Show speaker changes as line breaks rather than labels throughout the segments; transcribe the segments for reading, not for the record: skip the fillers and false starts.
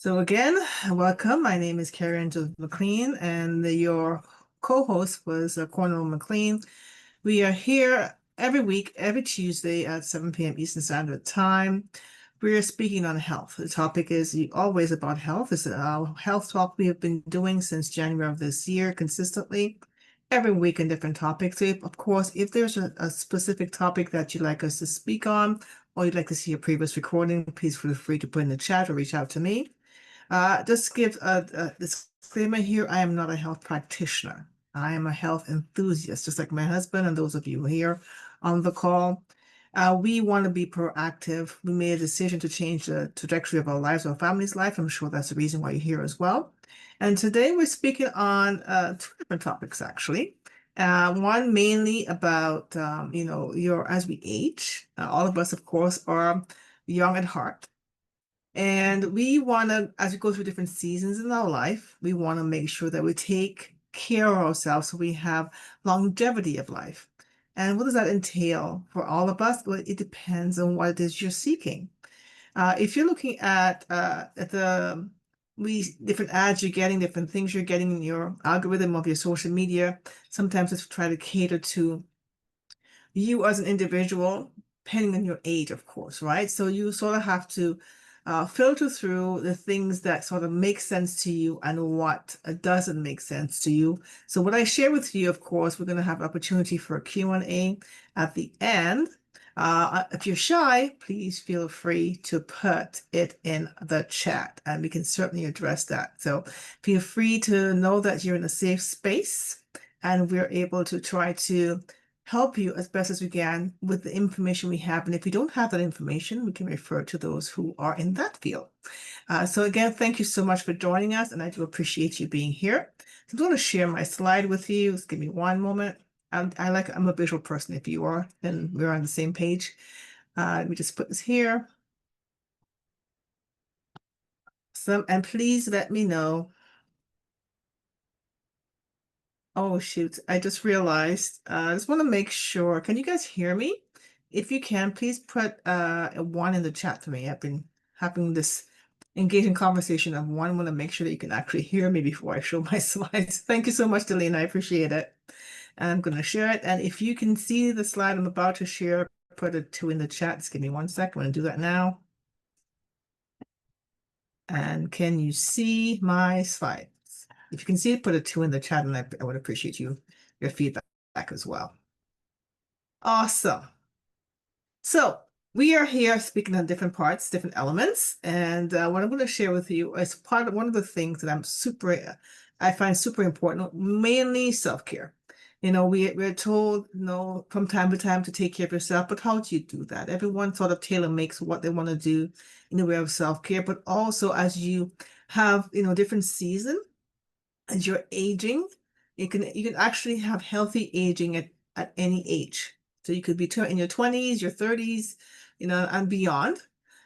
So again, welcome. My name is Kerry-Ann Joseph-McLean, and your co-host was Cornell McLean. We are here every week, every Tuesday at 7 p.m. Eastern Standard Time. We are speaking on health. The topic is always about health. It's a health talk we have been doing since January of this year consistently, every week in different topics. So of course, if there's a specific topic that you'd like us to speak on, or you'd like to see a previous recording, please feel free to put in the chat or reach out to me. Just give a disclaimer here. I am not a health practitioner. I am a health enthusiast, just like my husband and those of you here on the call. We want to be proactive. We made a decision to change the trajectory of our lives, our family's life. I'm sure that's the reason why you're here as well. And today we're speaking on two different topics, actually. One mainly about, as we age, all of us, of course, are young at heart. And we want to, as we go through different seasons in our life, we want to make sure that we take care of ourselves so we have longevity of life. And what does that entail for all of us? Well, it depends on what it is you're seeking. If you're looking at the different ads you're getting, different things you're getting in your algorithm of your social media, sometimes it's try to cater to you as an individual, depending on your age, of course, right? So you sort of have to filter through the things that sort of make sense to you and what doesn't make sense to you. So what I share with you, of course, we're going to have opportunity for a Q&A at the end. If you're shy, please feel free to put it in the chat and we can certainly address that. So feel free to know that you're in a safe space and we're able to try to help you as best as we can with the information we have. And if we don't have that information, we can refer to those who are in that field. So again, thank you so much for joining us, and I do appreciate you being here. So I'm going to share my slide with you. Just give me one moment. I'm a visual person. If you are, then we're on the same page. Let me just put this here. And please let me know. Oh, shoot. I just realized. I just want to make sure. Can you guys hear me? If you can, please put a 1 in the chat for me. I've been having this engaging conversation of one. I want to make sure that you can actually hear me before I show my slides. Thank you so much, Delina. I appreciate it. I'm going to share it. And if you can see the slide I'm about to share, put a 2 in the chat. Just give me 1 second. I'm going to do that now. And can you see my slide? If you can see it, put a 2 in the chat, and I would appreciate your feedback as well. Awesome. So we are here speaking on different parts, different elements, and what I'm going to share with you is one of the things that I find super important, mainly self-care. We're told, from time to time to take care of yourself, but how do you do that? Everyone sort of tailor makes what they want to do in the way of self-care, but also as you have, different seasons, as you're aging, you can actually have healthy aging at any age. So you could be in your 20s, your 30s, and beyond.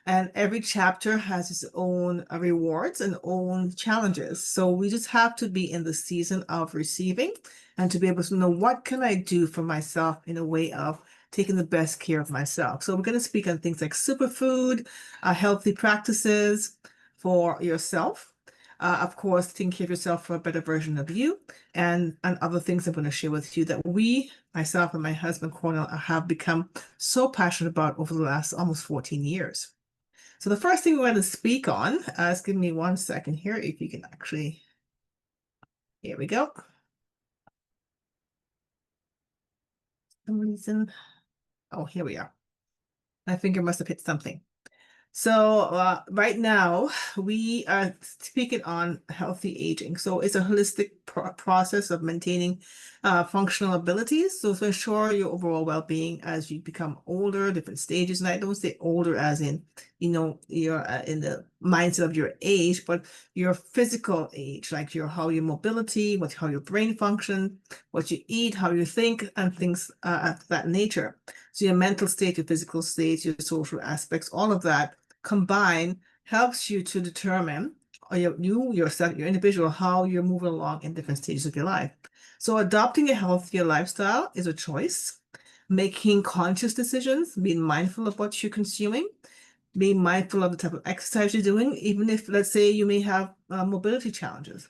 And every chapter has its own rewards and own challenges. So we just have to be in the season of receiving and to be able to know what can I do for myself in a way of taking the best care of myself. So we're going to speak on things like superfood, healthy practices for yourself. Of course, taking care of yourself for a better version of you, and other things I'm going to share with you that myself and my husband, Cornell, have become so passionate about over the last almost 14 years. So the first thing we're going to speak on, just give me 1 second here, if you can actually, here we go. For some reason, oh, here we are. My finger must have hit something. So right now we are speaking on healthy aging. So it's a holistic process of maintaining functional abilities. So to ensure your overall well-being as you become older, different stages. And I don't say older as in, you're in the mindset of your age, but your physical age, like how your mobility, how your brain functions, what you eat, how you think, and things of that nature. So your mental state, your physical state, your social aspects, all of that combined helps you to determine yourself, your individual, how you're moving along in different stages of your life. So adopting a healthier lifestyle is a choice. Making conscious decisions, being mindful of what you're consuming, being mindful of the type of exercise you're doing, even if, let's say, you may have mobility challenges.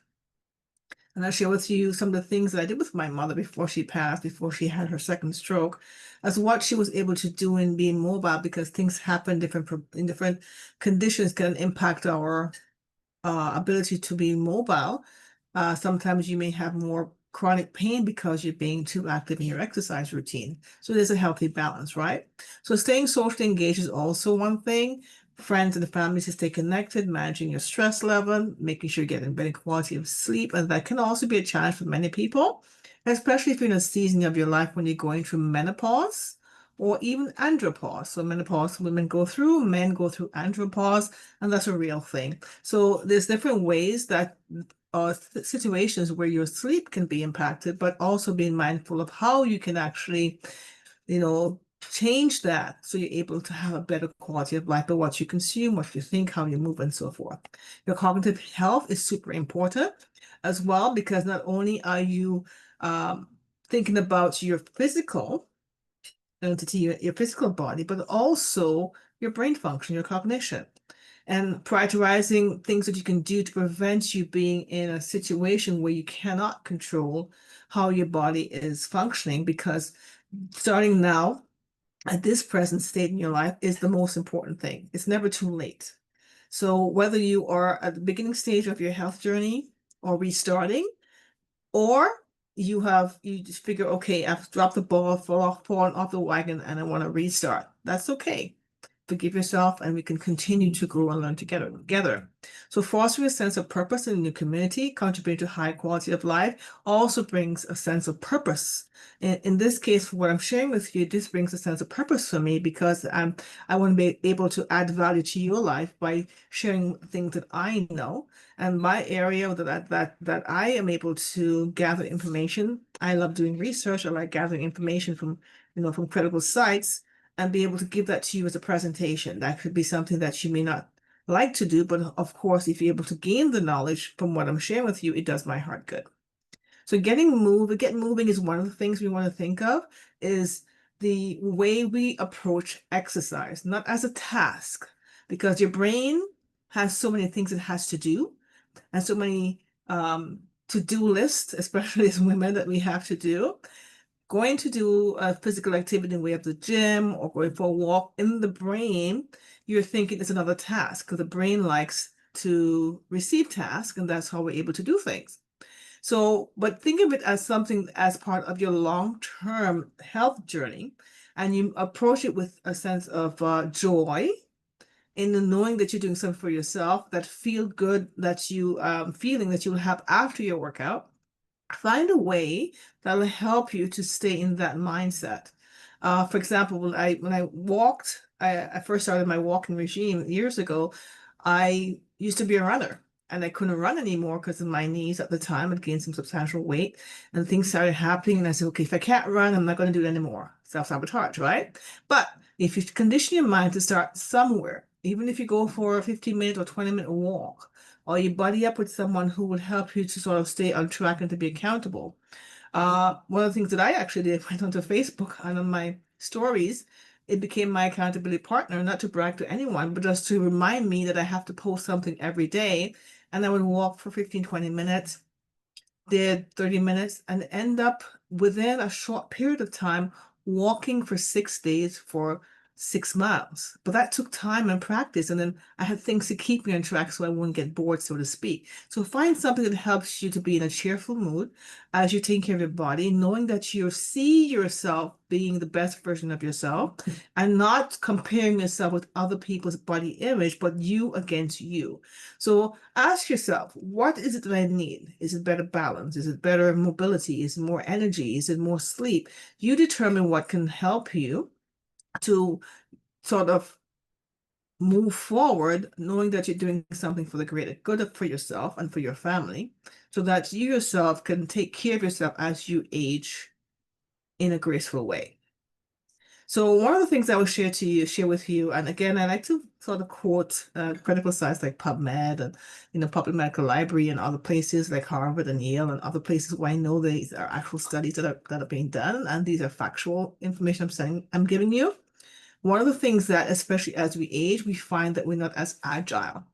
And I'll share with you some of the things that I did with my mother before she passed, before she had her second stroke, as what she was able to do in being mobile, because things happen in different conditions can impact our ability to be mobile. Sometimes you may have more chronic pain because you're being too active in your exercise routine. So there's a healthy balance, right? So staying socially engaged is also one thing. Friends and family to stay connected, managing your stress level, making sure you're getting better quality of sleep. And that can also be a challenge for many people, especially if you're in a season of your life when you're going through menopause or even andropause. So menopause women go through, men go through andropause, and that's a real thing. So there's different ways that situations where your sleep can be impacted, but also being mindful of how you can actually, you know, change that so you're able to have a better quality of life by what you consume, what you think, how you move, and so forth. Your cognitive health is super important as well, because not only are you thinking about your physical entity, your physical body, but also your brain function, your cognition, and prioritizing things that you can do to prevent you being in a situation where you cannot control how your body is functioning, because starting now at this present state in your life is the most important thing. It's never too late. So whether you are at the beginning stage of your health journey or restarting, or you just figure, okay, I've dropped the ball, fallen off the wagon, and I want to restart. That's okay. Forgive yourself, and we can continue to grow and learn together. So fostering a sense of purpose in your community, contributing to high quality of life, also brings a sense of purpose. In this case, what I'm sharing with you, this brings a sense of purpose for me, because I want to be able to add value to your life by sharing things that I know. And my area that I am able to gather information. I love doing research. I like gathering information from, from credible sites, and be able to give that to you as a presentation. That could be something that you may not like to do, but of course, if you're able to gain the knowledge from what I'm sharing with you, it does my heart good. So getting moving is one of the things we want to think of, is the way we approach exercise, not as a task, because your brain has so many things it has to do, and so many to-do lists, especially as women, that we have to do. Going to do a physical activity in the way of the gym or going for a walk, in the brain, you're thinking it's another task, because the brain likes to receive tasks, and that's how we're able to do things. So, but think of it as something as part of your long-term health journey, and you approach it with a sense of joy in the knowing that you're doing something for yourself, that feel good that you feeling that you'll have after your workout. Find a way that'll help you to stay in that mindset. For example, I first started my walking regime years ago. I used to be a runner, and I couldn't run anymore because of my knees at the time. I'd gained some substantial weight, and things started happening. And I said, okay, if I can't run, I'm not going to do it anymore. Self-sabotage, right? But if you condition your mind to start somewhere, even if you go for a 15-minute or 20-minute walk, or you buddy up with someone who will help you to sort of stay on track and to be accountable. One of the things that I actually did, went onto Facebook, and on my stories, it became my accountability partner, not to brag to anyone, but just to remind me that I have to post something every day. And I would walk for 15, 20 minutes, did 30 minutes, and end up within a short period of time walking for 6 days for 6 miles. But that took time and practice. And then I had things to keep me on track so I wouldn't get bored, so to speak. So find something that helps you to be in a cheerful mood as you take care of your body, knowing that you see yourself being the best version of yourself, and not comparing yourself with other people's body image, but you against you. So ask yourself, what is it that I need? Is it better balance? Is it better mobility? Is it more energy? Is it more sleep? You determine what can help you to sort of move forward, knowing that you're doing something for the greater good for yourself and for your family, so that you yourself can take care of yourself as you age in a graceful way. So one of the things I will share with you, and again, I like to sort of quote critical sites like PubMed and Public Medical Library and other places like Harvard and Yale and other places where I know these are actual studies that are being done, and these are factual information I'm giving you. One of the things that, especially as we age, we find that we're not as agile.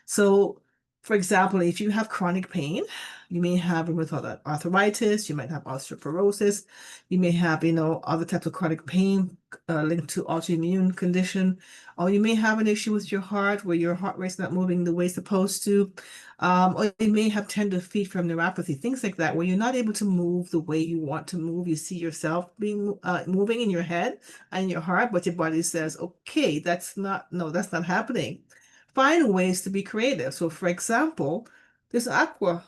So, for example, if you have chronic pain, you may have rheumatoid arthritis, you might have osteoporosis, you may have, other types of chronic pain linked to autoimmune condition, or you may have an issue with your heart where your heart rate's not moving the way it's supposed to, or you may have tender feet from neuropathy, things like that, where you're not able to move the way you want to move. You see yourself being moving in your head and your heart, but your body says, okay, that's not happening. Find ways to be creative. So for example, there's aqua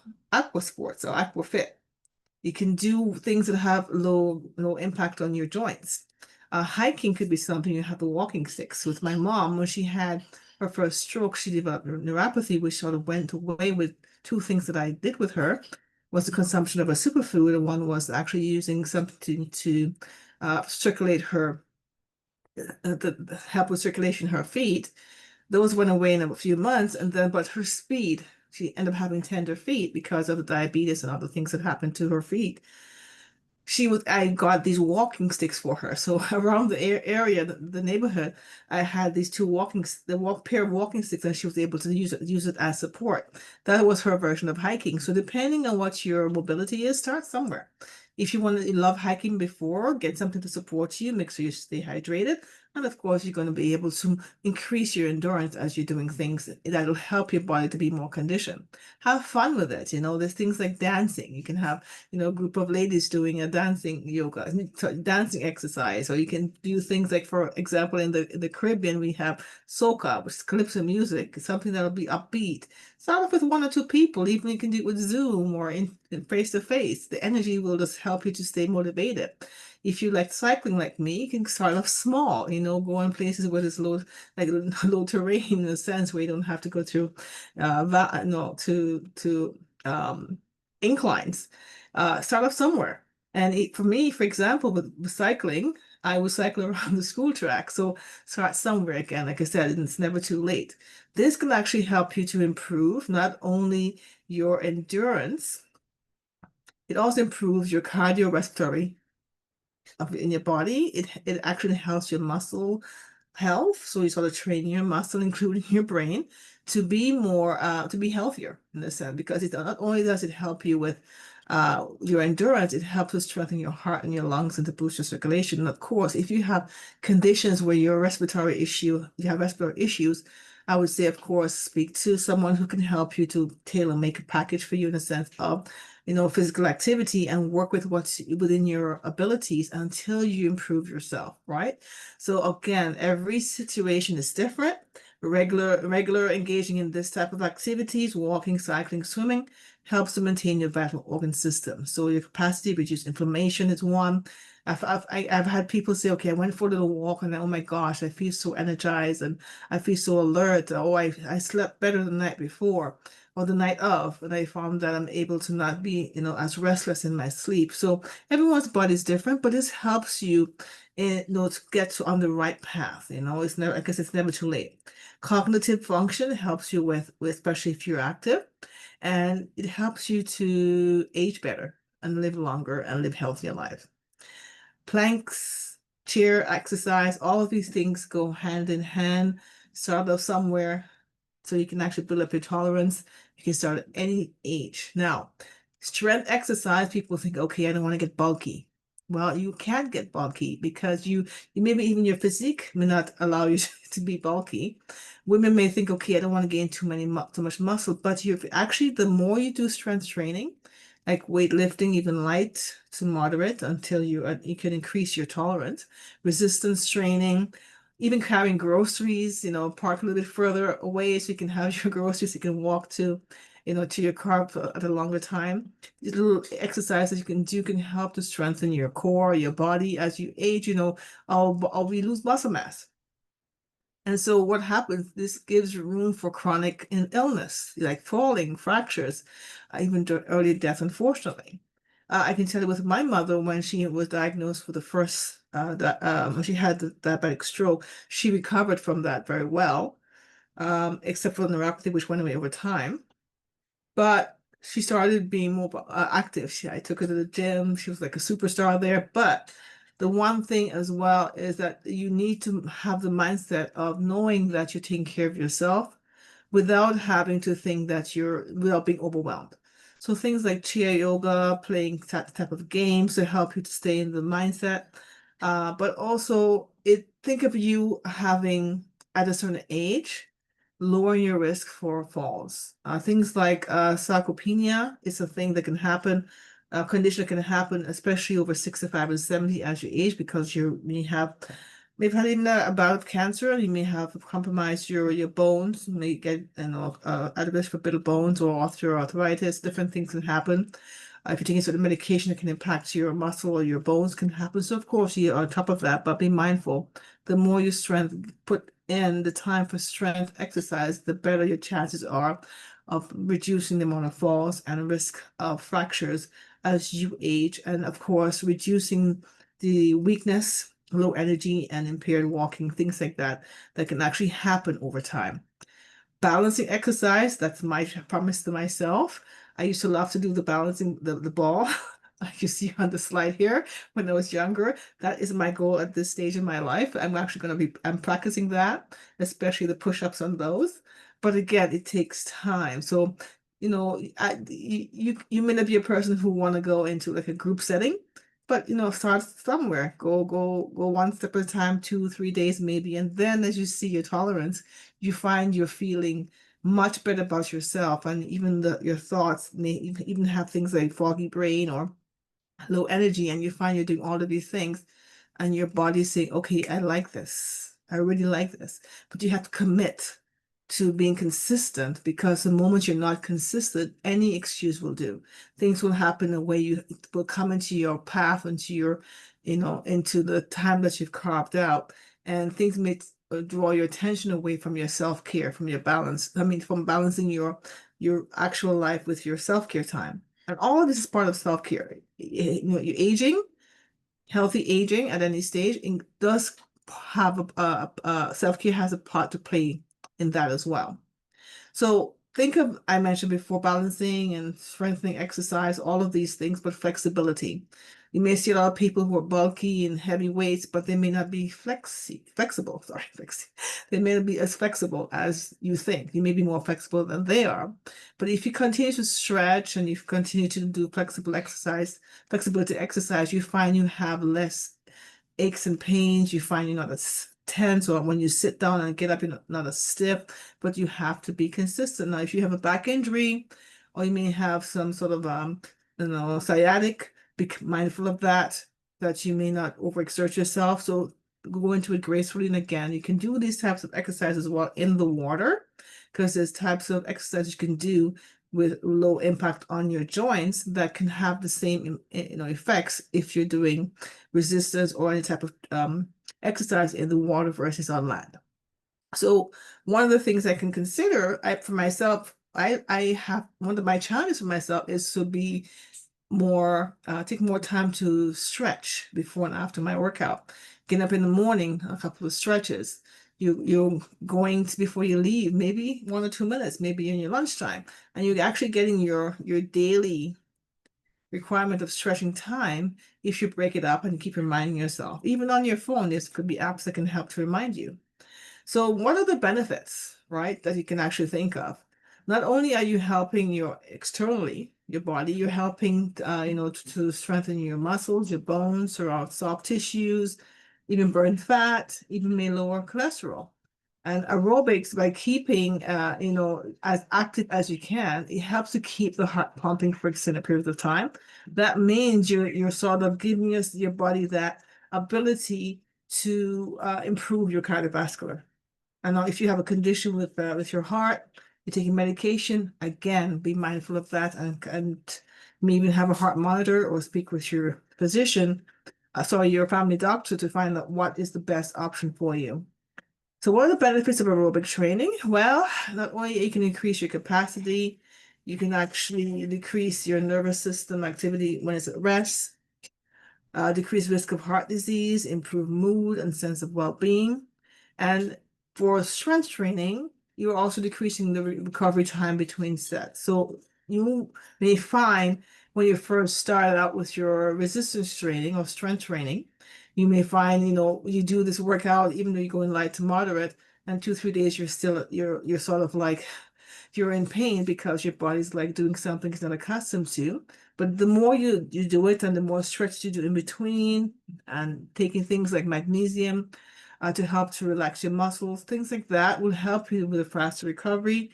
sports or aqua fit. You can do things that have low impact on your joints. Hiking could be something. You have the walking sticks. With my mom, when she had her first stroke, she developed neuropathy, which sort of went away with two things that I did with her was the consumption of a superfood, and one was actually using something to circulate her, help with circulation in her feet. Those went away in a few months, and then, but her speed, she ended up having tender feet because of the diabetes and other things that happened to her feet. I got these walking sticks for her. So around the area, the neighborhood, I had these pair of walking sticks, and she was able to use it as support. That was her version of hiking. So depending on what your mobility is, start somewhere. If you love hiking before, get something to support you, make sure you stay hydrated. And of course, you're going to be able to increase your endurance as you're doing things that'll help your body to be more conditioned. Have fun with it. There's things like dancing. You can have a group of ladies doing a dancing yoga, dancing exercise, or you can do things like, for example, in the Caribbean, we have soca, which is calypso music, something that'll be upbeat. Start off with one or two people, even you can do it with Zoom or in face to face. The energy will just help you to stay motivated. If you like cycling like me, you can start off small, go in places where there's like low terrain in a sense where you don't have to go through no to inclines. Start off somewhere. And for me, for example, with cycling, I would cycle around the school track. So start somewhere again. Like I said, it's never too late. This can actually help you to improve not only your endurance, it also improves your cardiorespiratory in your body. It actually helps your muscle health. So you sort of train your muscle, including your brain, to be healthier in a sense, because it not only does it help you with your endurance, it helps to strengthen your heart and your lungs and to boost your circulation. And of course, if you have conditions where you have respiratory issues, I would say, of course, speak to someone who can help you to tailor make a package for you in the sense of, physical activity, and work with what's within your abilities until you improve yourself, right? So again, every situation is different. Regular engaging in this type of activities, walking, cycling, swimming, helps to maintain your vital organ system. So your capacity to reduce inflammation is one. I've had people say, okay, I went for a little walk and oh my gosh, I feel so energized and I feel so alert. Oh, I slept better the night before or the night of, and I found that I'm able to not be, as restless in my sleep. So everyone's body is different, but this helps you, to get on the right path. It's never, I guess it's never too late. Cognitive function helps you with especially if you're active, and it helps you to age better and live longer and live healthier lives. Planks, chair exercise, all of these things go hand in hand. Start off somewhere so you can actually build up your tolerance. You can start at any age. Now, strength exercise, people think, okay, I don't want to get bulky. Well, you can get bulky because you maybe even your physique may not allow you to be bulky. Women may think, okay, I don't want to gain too much muscle, but you actually, the more you do strength training, like weightlifting, even light to moderate, until you can increase your tolerance, resistance training, even carrying groceries, park a little bit further away so you can have your groceries, you can walk to your car at a longer time. These little exercises you can do can help to strengthen your core, your body as you age, we lose muscle mass. And so what happens, this gives room for chronic illness, like falling, fractures, even to early death, unfortunately. I can tell you with my mother, when she was diagnosed with the first, when she had the diabetic stroke, she recovered from that very well, except for the neuropathy, which went away over time. But she started being more active. I took her to the gym. She was like a superstar there. But the one thing as well is that you need to have the mindset of knowing that you're taking care of yourself without having to think that without being overwhelmed. So things like chair yoga, playing that type of games to help you to stay in the mindset. But also think of you having at a certain age, lowering your risk for falls. Things like sarcopenia is a thing that can happen, a condition that can happen, especially over 65 and 70 as you age, because you may have maybe had even a bout of cancer. You may have compromised your bones. You may get at risk for brittle bones or osteoarthritis. Different things can happen. If you're taking certain medication, it can impact your muscle or your bones can happen. So of course you're on top of that, but be mindful. The more you put in the time for strength exercise, the better your chances are of reducing the amount of falls and risk of fractures as you age, and of course reducing the weakness, low energy, and impaired walking, things like that can actually happen over time. Balancing exercise, that's my promise to myself. I used to love to do the balancing the ball. Like you see on the slide here when I was younger. That is my goal at this stage in my life. I'm practicing that, especially the push-ups on those. But again, it takes time. So, you may not be a person who want to go into like a group setting, but start somewhere. Go one step at a time, 2, 3 days maybe, and then as you see your tolerance, you find you're feeling much better about yourself, and even your thoughts may even have things like foggy brain or low energy, and you find you're doing all of these things, and your body's saying, okay, I like this. I really like this. But you have to commit to being consistent, because the moment you're not consistent, any excuse will do. Things will happen the way you will come into your path, into into the time that you've carved out, and things may draw your attention away from your self-care, from your balance. I mean, from balancing your actual life with your self-care time. And all of this is part of self-care. You're aging, healthy aging at any stage, it does have self-care has a part to play in that as well. So think of, I mentioned before, balancing and strengthening exercise, all of these things, but flexibility. You may see a lot of people who are bulky and heavy weights, but they may not be flexible. Sorry, they may not be as flexible as you think. You may be more flexible than they are. But if you continue to stretch and you continue to do flexibility exercise, you find you have less aches and pains. You find you're not as tense, or when you sit down and get up, you're not as stiff, but you have to be consistent. Now, if you have a back injury, or you may have some sort of sciatic, be mindful of that you may not overexert yourself. So go into it gracefully. And again, you can do these types of exercises while in the water, because there's types of exercises you can do with low impact on your joints that can have the same effects if you're doing resistance or any type of exercise in the water versus on land. So one of the things I can consider for myself, I have one of my challenges for myself is to be take more time to stretch before and after my workout. Getting up in the morning, a couple of stretches. You're going to, before you leave, maybe 1 or 2 minutes, maybe in your lunchtime, and you're actually getting your daily requirement of stretching time if you break it up and keep reminding yourself. Even on your phone, there could be apps that can help to remind you. So what are the benefits, right, that you can actually think of? Not only are you helping externally, your body, you're helping, to strengthen your muscles, your bones, throughout soft tissues, even burn fat, even may lower cholesterol. And aerobics, by keeping, as active as you can, it helps to keep the heart pumping for extended periods of time. That means you're sort of giving your body that ability to improve your cardiovascular. And now if you have a condition with your heart, you're taking medication, again, be mindful of that, and maybe have a heart monitor or speak with your physician, your family doctor, to find out what is the best option for you. So what are the benefits of aerobic training? Well, not only you can increase your capacity, you can actually decrease your nervous system activity when it's at rest, decrease risk of heart disease, improve mood and sense of well-being. And for strength training, you're also decreasing the recovery time between sets. So you may find when you first start out with your resistance training or strength training, You may find, you do this workout, even though you're going light to moderate, and 2, 3 days you're sort of like you're in pain because your body's like doing something it's not accustomed to. But the more you do it and the more stretch you do in between and taking things like magnesium to help to relax your muscles, things like that will help you with a faster recovery.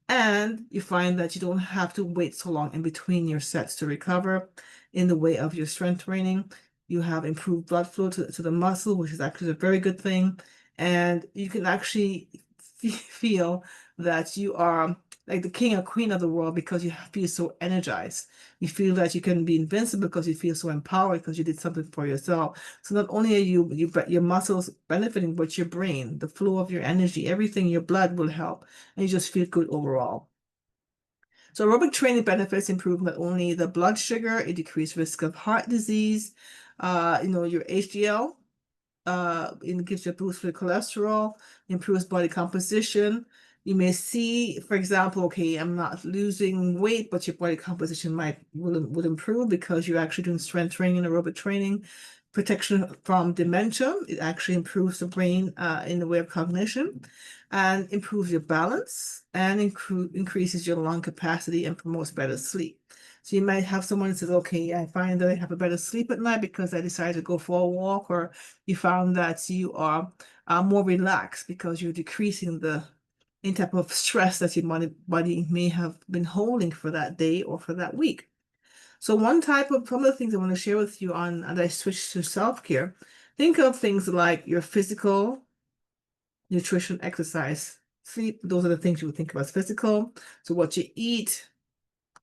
And you find that you don't have to wait so long in between your sets to recover in the way of your strength training. You have improved blood flow to the muscle, which is actually a very good thing. And you can actually feel that you are like the king or queen of the world because you feel so energized. You feel that you can be invincible because you feel so empowered because you did something for yourself. So not only are your muscles benefiting, but your brain, the flow of your energy, everything, your blood will help, and you just feel good overall. So aerobic training benefits improve not only the blood sugar, it decreases risk of heart disease, your HDL, it gives you a boost for the cholesterol, improves body composition. You may see, for example, okay, I'm not losing weight, but your body composition would improve because you're actually doing strength training and aerobic training. Protection from dementia, it actually improves the brain in the way of cognition and improves your balance and increases your lung capacity and promotes better sleep. So you might have someone that says, okay, I find that I have a better sleep at night because I decided to go for a walk, or you found that you are more relaxed because you're decreasing the any type of stress that your body may have been holding for that day or for that week. So some of the things I want to share with you on as I switch to self-care, think of things like your physical, nutrition, exercise, sleep. Those are the things you would think about as physical. So what you eat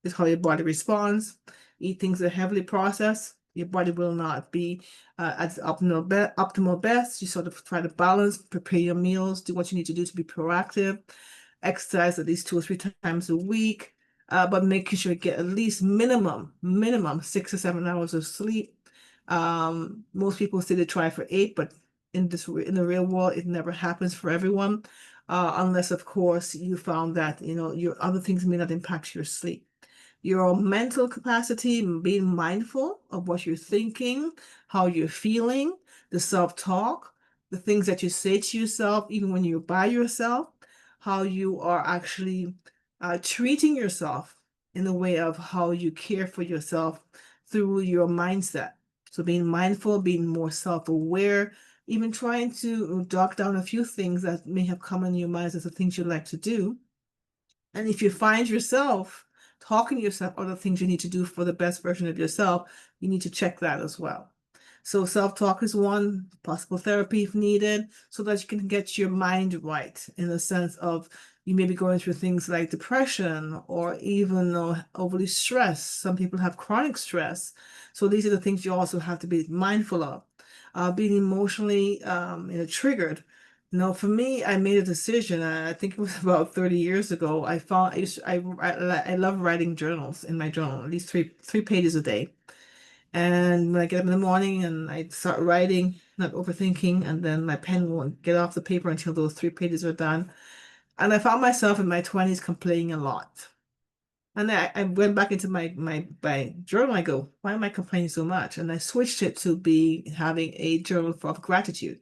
is how your body responds. Eat things that are heavily processed, your body will not be at the optimal best. You sort of try to balance, prepare your meals, do what you need to do to be proactive, exercise at least 2 or 3 times a week, but making sure you get at least minimum 6 or 7 hours of sleep. Most people say they try for 8, but in the real world, it never happens for everyone, unless of course you found that your other things may not impact your sleep. Your mental capacity, being mindful of what you're thinking, how you're feeling, the self-talk, the things that you say to yourself, even when you're by yourself, how you are actually treating yourself in the way of how you care for yourself through your mindset. So being mindful, being more self-aware, even trying to jot down a few things that may have come in your mind as the things you like to do. And if you find yourself talking to yourself other things you need to do for the best version of yourself, you need to check that as well. So self-talk is one, possible therapy if needed, so that you can get your mind right in the sense of you may be going through things like depression or even overly stress. Some people have chronic stress. So these are the things you also have to be mindful of. Being emotionally triggered. No, for me, I made a decision. I think it was about 30 years ago. I love writing journals in my journal, at least three pages a day. And when I get up in the morning and I start writing, not overthinking, and then my pen won't get off the paper until those 3 pages are done. And I found myself in my 20s complaining a lot. And I went back into my journal. I go, why am I complaining so much? And I switched it to be having a journal of gratitude.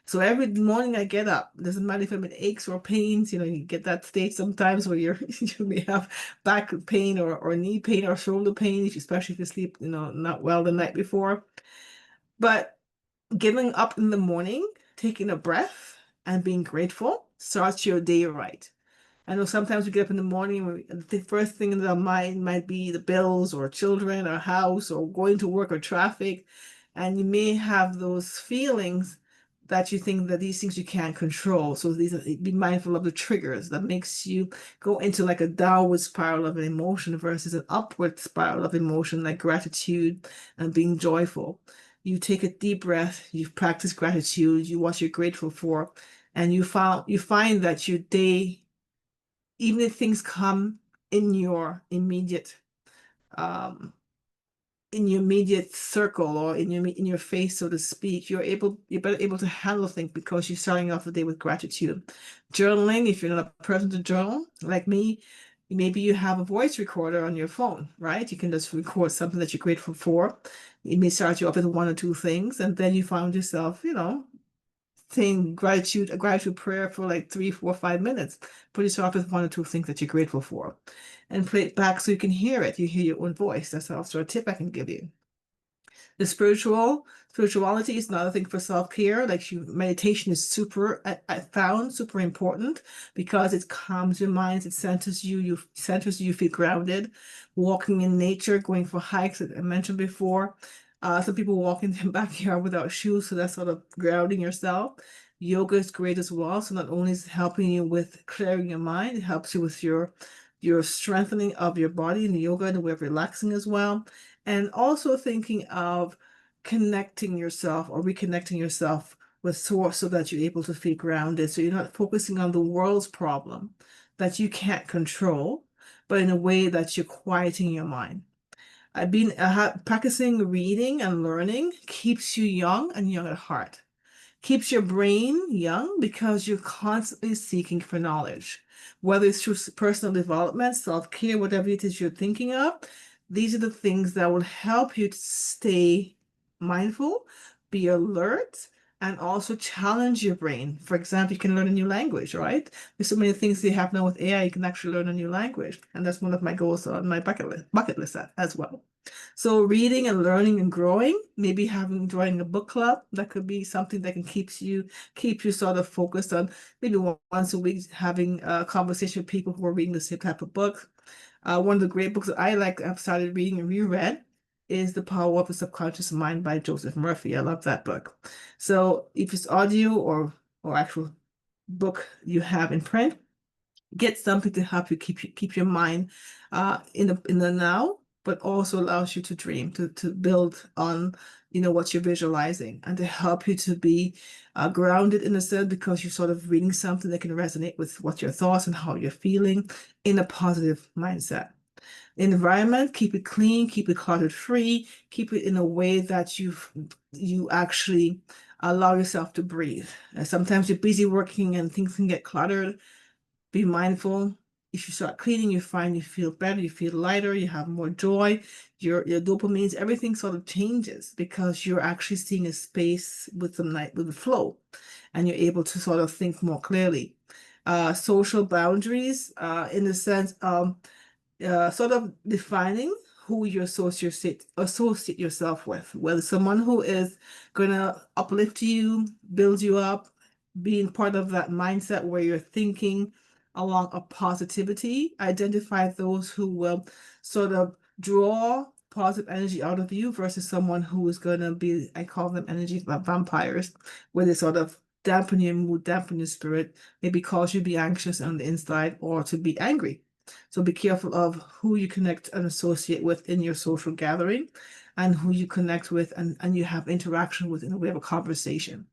So every morning I get up, doesn't matter if I'm in aches or pains, you get that state sometimes where you may have back pain or knee pain or shoulder pain, especially if you sleep, not well the night before. But getting up in the morning, taking a breath and being grateful starts your day right. I know sometimes we get up in the morning, the first thing in our mind might be the bills or children or house or going to work or traffic. And you may have those feelings that you think that these things you can't control. So be mindful of the triggers that makes you go into like a downward spiral of an emotion versus an upward spiral of emotion like gratitude and being joyful. You take a deep breath, you practice gratitude, you what you're grateful for, and you find that your day, even if things come in your immediate um circle or in your face, so to speak, you're better able to handle things because you're starting off the day with gratitude. Journaling, if you're not a person to journal like me, Maybe you have a voice recorder on your phone, right? You can just record something that you're grateful for. It may start you off with one or two things, and then you find yourself, saying gratitude, a gratitude prayer for like 3, 4, 5 minutes. Put yourself with one or two things that you're grateful for, and play it back so you can hear it. You hear your own voice. That's also a tip I can give you. The spirituality is another thing for self-care. Like meditation is super, I found super important because it calms your mind, it centers you, feel grounded. Walking in nature, going for hikes, as I mentioned before. Some people walk in their backyard without shoes, so that's sort of grounding yourself. Yoga is great as well. So not only is it helping you with clearing your mind, it helps you with your strengthening of your body in the yoga and the way of relaxing as well. And also thinking of connecting yourself or reconnecting yourself with source so that you're able to feel grounded. So you're not focusing on the world's problem that you can't control, but in a way that you're quieting your mind. I've been practicing reading and learning keeps you young and young at heart. Keeps your brain young because you're constantly seeking for knowledge. Whether it's through personal development, self-care, whatever it is you're thinking of, these are the things that will help you to stay mindful, be alert, and also challenge your brain. For example, you can learn a new language, right? There's so many things that happen now with AI, you can actually learn a new language. And that's one of my goals on my bucket list as well. So reading and learning and growing, maybe joining a book club, that could be something that can keep you sort of focused on maybe once a week having a conversation with people who are reading the same type of book. One of the great books that I like, I've started reading and reread is The Power of the Subconscious Mind by Joseph Murphy. I love that book. So if it's audio or actual book you have in print, get something to help you keep your mind in the now, but also allows you to dream, to build on what you're visualizing, and to help you to be grounded in a sense because you're sort of reading something that can resonate with what your thoughts and how you're feeling in a positive mindset. Environment, keep it clean, keep it cluttered free, keep it in a way that you actually allow yourself to breathe. Sometimes you're busy working and things can get cluttered. Be mindful. If you start cleaning, you find you feel better, you feel lighter, you have more joy, your dopamines, everything sort of changes because you're actually seeing a space with the flow, and you're able to sort of think more clearly. Social boundaries, in the sense of sort of defining who you associate yourself with, whether someone who is gonna uplift you, build you up, being part of that mindset where you're thinking along a positivity, identify those who will sort of draw positive energy out of you versus someone who is gonna be, I call them energy vampires, where they sort of dampen your mood, dampen your spirit, maybe cause you to be anxious on the inside or to be angry. So be careful of who you connect and associate with in your social gathering, and who you connect with and you have interaction with in a way of a conversation.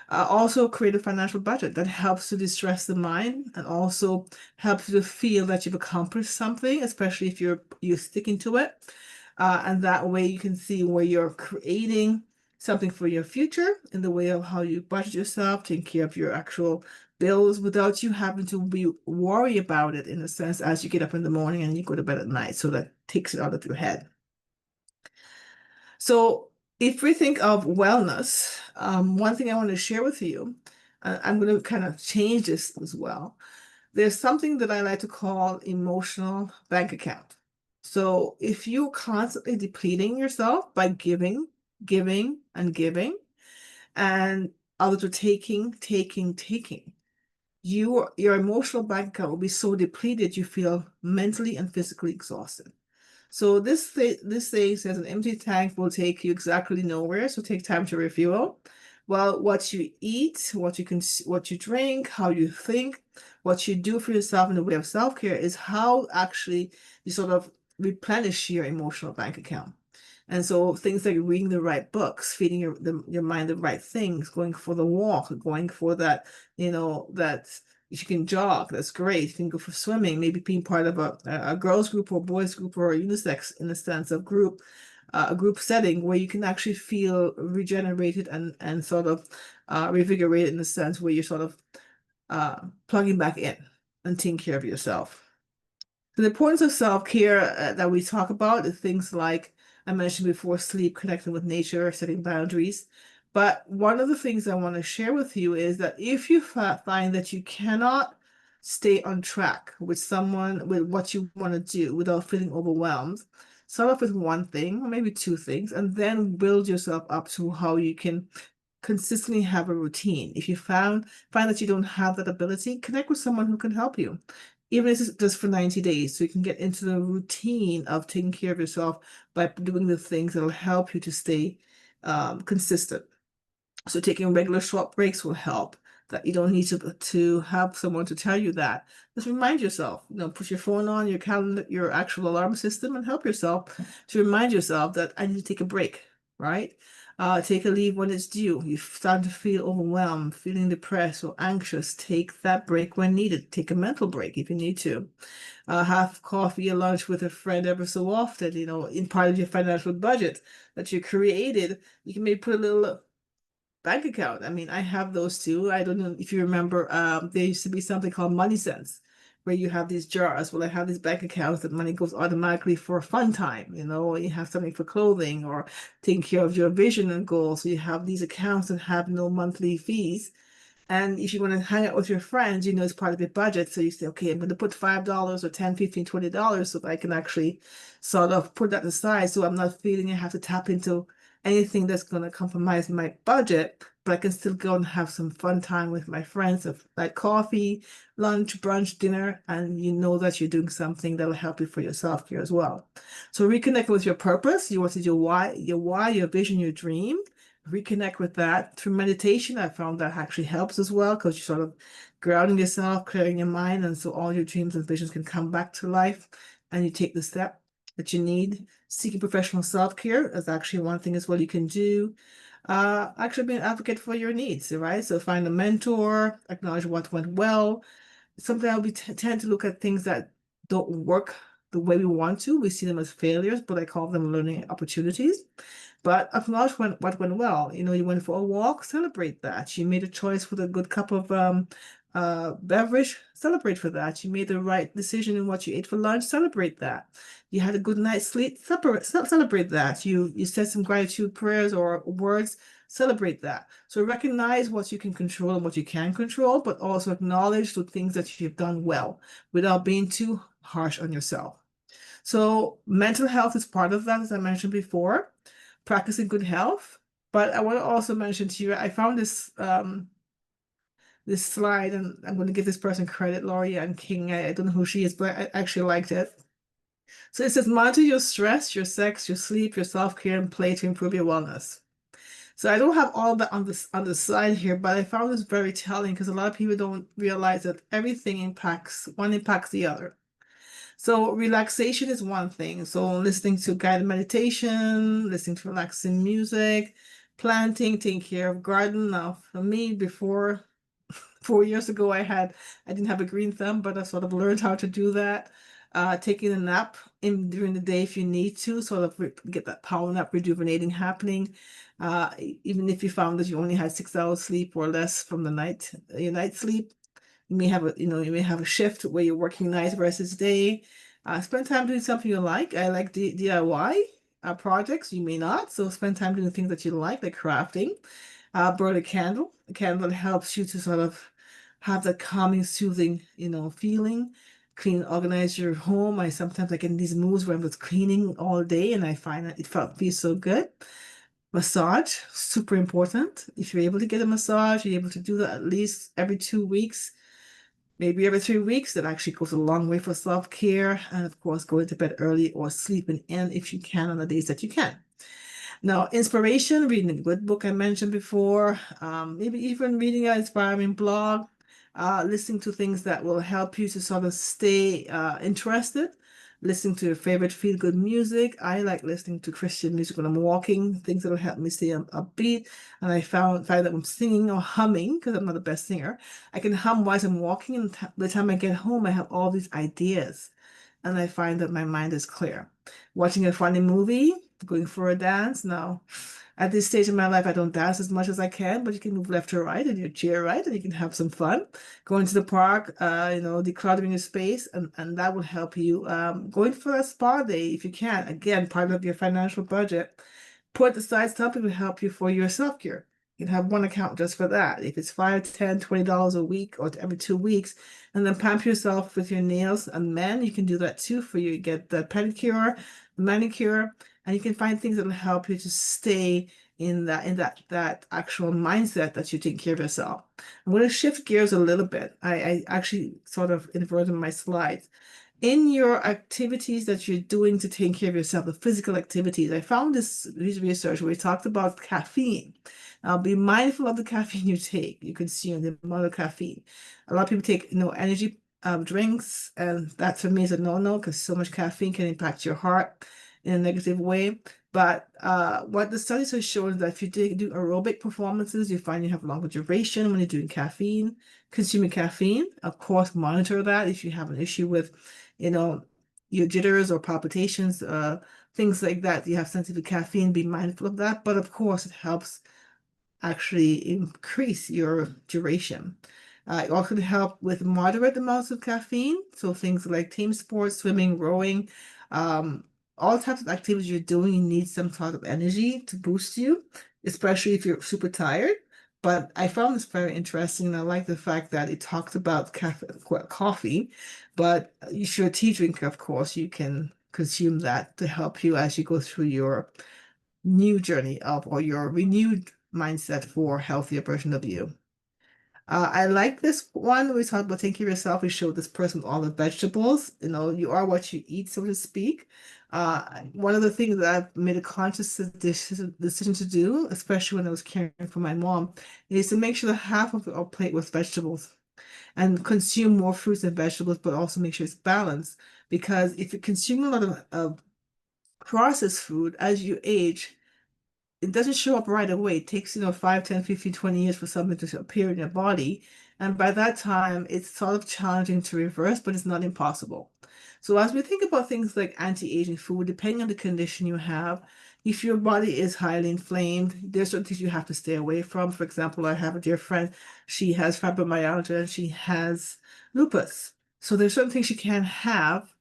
Also create a financial budget that helps to distress the mind and also helps you to feel that you've accomplished something, especially if you're sticking to it. And that way you can see where you're creating something for your future in the way of how you budget yourself, taking care of your actual bills without you having to be worry about it in a sense as you get up in the morning and you go to bed at night. So that takes it out of your head. So if we think of wellness, one thing I want to share with you, I'm going to kind of change this as well. There's something that I like to call emotional bank account. So if you're constantly depleting yourself by giving, giving, and giving, and others are taking, your emotional bank account will be so depleted you feel mentally and physically exhausted. So this thing says an empty tank will take you exactly nowhere. So take time to refuel. Well, what you eat, what you drink, how you think, what you do for yourself in the way of self-care is how actually you sort of replenish your emotional bank account. And so things like reading the right books, feeding your mind the right things, going for the walk, going for that if you can jog, that's great. You can go for swimming, maybe being part of a girls group or boys group or a unisex in the sense of a group setting where you can actually feel regenerated and sort of revigorated in the sense where you're sort of plugging back in and taking care of yourself. So the importance of self-care that we talk about is things like I mentioned before, sleep, connecting with nature, setting boundaries. But one of the things I want to share with you is that if you find that you cannot stay on track with someone, with what you want to do without feeling overwhelmed, start off with one thing or maybe two things, and then build yourself up to how you can consistently have a routine. If you find that you don't have that ability, connect with someone who can help you, even if it's just for 90 days, so you can get into the routine of taking care of yourself by doing the things that will help you to stay consistent. So taking regular short breaks will help. That you don't need to have someone to tell you that. Just remind yourself, put your phone on your calendar, your actual alarm system, and help yourself to remind yourself that I need to take a break, right? Take a leave when it's due. You start to feel overwhelmed, feeling depressed or anxious. Take that break when needed. Take a mental break if you need to. Have coffee or lunch with a friend every so often, in part of your financial budget that you created. You can maybe put a little bank account. I mean, I have those too. I don't know if you remember, there used to be something called Money Sense, where you have these jars. Well, I have these bank accounts that money goes automatically for fun time, or you have something for clothing or taking care of your vision and goals. So you have these accounts that have no monthly fees. And if you want to hang out with your friends, it's part of your budget. So you say, okay, I'm going to put $5 or 10, 15, $20 so that I can actually sort of put that aside. So I'm not feeling I have to tap into anything that's going to compromise my budget, but I can still go and have some fun time with my friends, like coffee, lunch, brunch, dinner, and you know that you're doing something that will help you for your self-care as well. So reconnect with your purpose. You want to do why, your vision, your dream. Reconnect with that through meditation. I found that actually helps as well because you're sort of grounding yourself, clearing your mind, and so all your dreams and visions can come back to life, and you take the step that you need. Seeking professional self-care is actually one thing as well you can do. Actually be an advocate for your needs, right? So find a mentor, acknowledge what went well. Sometimes we tend to look at things that don't work the way we want to. We see them as failures, but I call them learning opportunities. But acknowledge what went well. You went for a walk, celebrate that. You made a choice with a good cup of beverage, celebrate for that. You made the right decision in what you ate for lunch, celebrate that. You had a good night's sleep, celebrate that. You said some gratitude prayers or words, celebrate that. So recognize what you can control and what you can control, but also acknowledge the things that you've done well without being too harsh on yourself. So mental health is part of that, as I mentioned before, practicing good health. But I want to also mention to you, I found this slide, and I'm going to give this person credit, Laurie-Ann King. I don't know who she is, but I actually liked it. So it says, monitor your stress, your sex, your sleep, your self-care, and play to improve your wellness. So I don't have all that on the side here, but I found this very telling because a lot of people don't realize that everything one impacts the other. So relaxation is one thing. So listening to guided meditation, listening to relaxing music, planting, taking care of garden. Now, for me, before 4 years ago, I didn't have a green thumb, but I sort of learned how to do that. Taking a nap during the day if you need to, sort of get that power nap rejuvenating happening. Even if you found that you only had 6 hours sleep or less from your night sleep, you may have a shift where you're working night versus day. Spend time doing something you like. I like DIY projects. You may not, so spend time doing things that you like crafting. Burn a candle. A candle helps you to sort of have that calming, soothing, feeling. Clean, organize your home. I sometimes get in these moods where I'm just cleaning all day, and I find that feels so good. Massage, super important. If you're able to get a massage, you're able to do that at least every 2 weeks, maybe every 3 weeks. That actually goes a long way for self-care. And of course, going to bed early or sleeping in if you can on the days that you can. Now, inspiration, reading a good book I mentioned before, maybe even reading an inspiring blog, listening to things that will help you to sort of stay interested, listening to your favorite feel-good music. I like listening to Christian music when I'm walking, things that will help me stay upbeat. And I find that I'm singing or humming, because I'm not the best singer, I can hum while I'm walking, and by the time I get home, I have all these ideas. And I find that my mind is clear. Watching a funny movie, going for a dance. Now, At this stage in my life, I don't dance as much as I can, but you can move left to right in your chair, right? And you can have some fun. Going to the park, decluttering your space, and that will help you. Going for a spa day if you can. Again, part of your financial budget. Put aside something to help you for your self-care. You can have one account just for that. If it's 5, 10, $20 a week or every 2 weeks, and then pamper yourself with your nails. And men, you can do that too for you. You get the pedicure, the manicure, and you can find things that will help you to stay in that actual mindset that you take care of yourself. I'm going to shift gears a little bit. I actually sort of inverted my slides. In your activities that you're doing to take care of yourself, the physical activities, I found this research where we talked about caffeine. Now, be mindful of the caffeine you take, you consume, the amount of caffeine. A lot of people take, energy drinks, and that for me is a no-no because so much caffeine can impact your heart in a negative way. But what the studies have shown is that if you do aerobic performances, you find you have longer duration when you're doing caffeine, consuming caffeine. Of course, monitor that if you have an issue with you know, your jitters or palpitations, things like that. You have sensitive caffeine, be mindful of that. But of course, it helps actually increase your duration. It also can help with moderate amounts of caffeine. So things like team sports, swimming, rowing, um, all types of activities you're doing, you need some sort of energy to boost you, especially if you're super tired. But I found this very interesting, and I like the fact that it talks about coffee, but if you're a tea drinker, of course, you can consume that to help you as you go through your new journey of or your renewed mindset for healthier version of you. I like this one. We talked about taking care of yourself. We showed this person all the vegetables. You are what you eat, so to speak. One of the things that I've made a conscious decision to do, especially when I was caring for my mom, is to make sure that half of our plate was vegetables and consume more fruits and vegetables, but also make sure it's balanced. Because if you consume a lot of processed food as you age, it doesn't show up right away. It takes, 5, 10, 15, 20 years for something to appear in your body. And by that time, it's sort of challenging to reverse, but it's not impossible. So as we think about things like anti-aging food, depending on the condition you have, if your body is highly inflamed, there's certain things you have to stay away from. For example, I have a dear friend, she has fibromyalgia and she has lupus. So there's certain things she can't have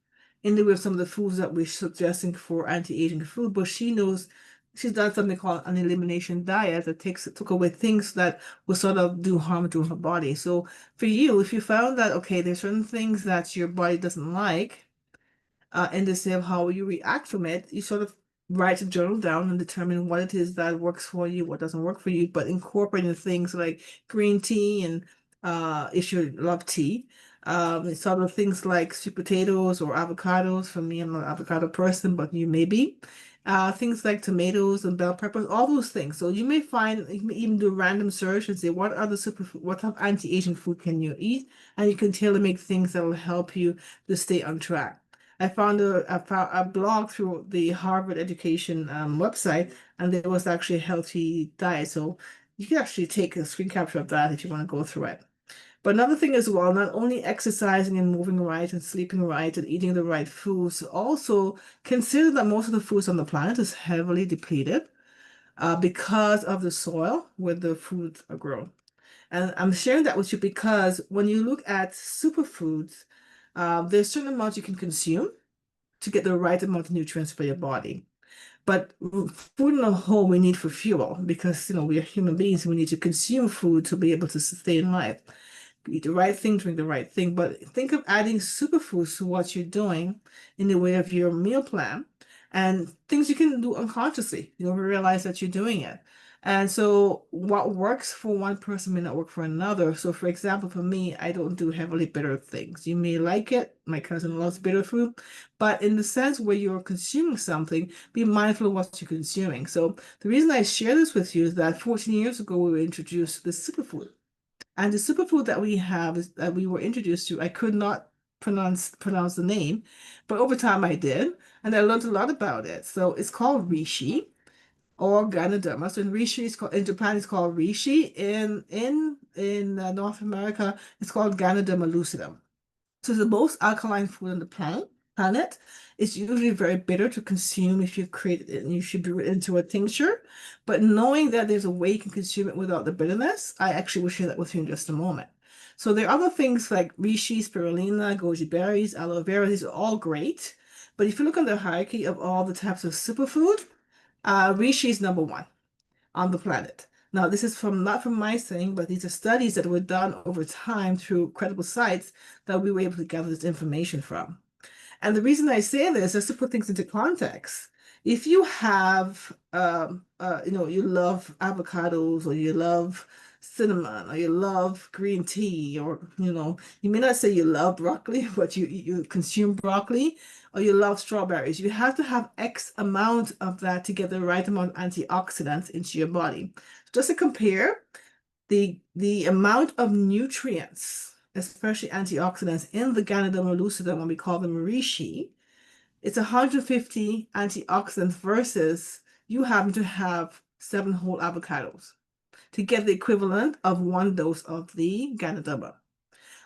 in the way of some of the foods that we're suggesting for anti-aging food, but she knows she's done something called an elimination diet that took away things that will sort of do harm to her body. So for you, if you found that okay, there's certain things that your body doesn't like, and to say of how you react from it, you sort of write a journal down and determine what it is that works for you, what doesn't work for you, but incorporating things like green tea and if you love tea, sort of things like sweet potatoes or avocados. For me, I'm not an avocado person, but you may be. Things like tomatoes and bell peppers, all those things. So you may find, you may even do a random search and say, what other superfood, what type of anti-aging food can you eat? And you can tailor make things that will help you to stay on track. I found a blog through the Harvard Education website, and there was actually a healthy diet. So you can actually take a screen capture of that if you want to go through it. But another thing as well, not only exercising and moving right and sleeping right and eating the right foods, also consider that most of the foods on the planet is heavily depleted because of the soil where the foods are grown. And I'm sharing that with you because when you look at superfoods, there's certain amounts you can consume to get the right amount of nutrients for your body. But food in a whole we need for fuel because we are human beings. We need to consume food to be able to sustain life. Eat the right thing, drink the right thing. But think of adding superfoods to what you're doing in the way of your meal plan and things you can do unconsciously. You don't realize that you're doing it. And so what works for one person may not work for another. So for example, for me, I don't do heavily bitter things. You may like it. My cousin loves bitter food. But in the sense where you're consuming something, be mindful of what you're consuming. So the reason I share this with you is that 14 years ago, we were introduced to the superfood. And the superfood that we have is that we were introduced to, I could not pronounce the name, but over time I did, and I learned a lot about it. So it's called reishi or Ganoderma. So in reishi, in Japan, it's called reishi. In North America, it's called Ganoderma lucidum. So it's the most alkaline food on the planet. planet. It's usually very bitter to consume if you create it and you should brew it into a tincture. But knowing that there's a way you can consume it without the bitterness, I actually will share that with you in just a moment. So there are other things like reishi, spirulina, goji berries, aloe vera. These are all great. But if you look on the hierarchy of all the types of superfood, reishi is number one on the planet. Now, this is from not from my saying, but these are studies that were done over time through credible sites that we were able to gather this information from. And the reason I say this is to put things into context. If you have, you love avocados or you love cinnamon or you love green tea or, you may not say you love broccoli, but you consume broccoli or you love strawberries, you have to have X amount of that to get the right amount of antioxidants into your body. Just to compare, the amount of nutrients, especially antioxidants, in the Ganoderma lucida, when we call them reishi, it's 150 antioxidants versus you happen to have 7 whole avocados to get the equivalent of 1 dose of the Ganoderma.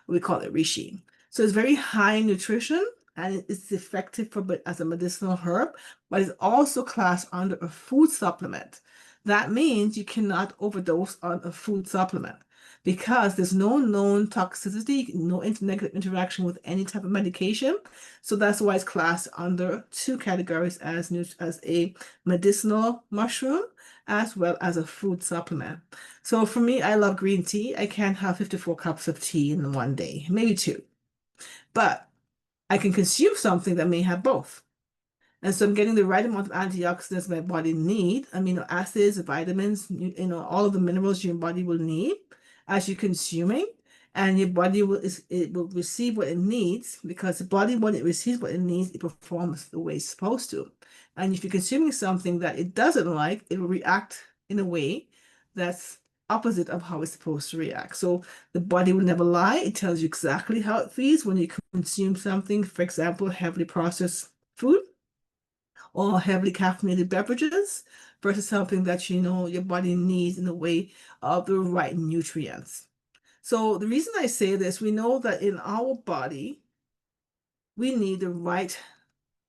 We call it reishi. So it's very high nutrition and it's effective as a medicinal herb, but it's also classed under a food supplement. That means you cannot overdose on a food supplement because there's no known toxicity, no negative interaction with any type of medication. So that's why it's classed under 2 categories as a medicinal mushroom as well as a food supplement. So for me, I love green tea. I can't have 54 cups of tea in one day, maybe two. But I can consume something that may have both. And so I'm getting the right amount of antioxidants my body needs, amino acids, vitamins, all of the minerals your body will need as you're consuming. And your body will receive what it needs because the body, when it receives what it needs, it performs the way it's supposed to. And if you're consuming something that it doesn't like, it will react in a way that's opposite of how it's supposed to react. So the body will never lie. It tells you exactly how it feels when you consume something, for example, heavily processed food or heavily caffeinated beverages versus something that you know your body needs in the way of the right nutrients. So the reason I say this, we know that in our body, we need the right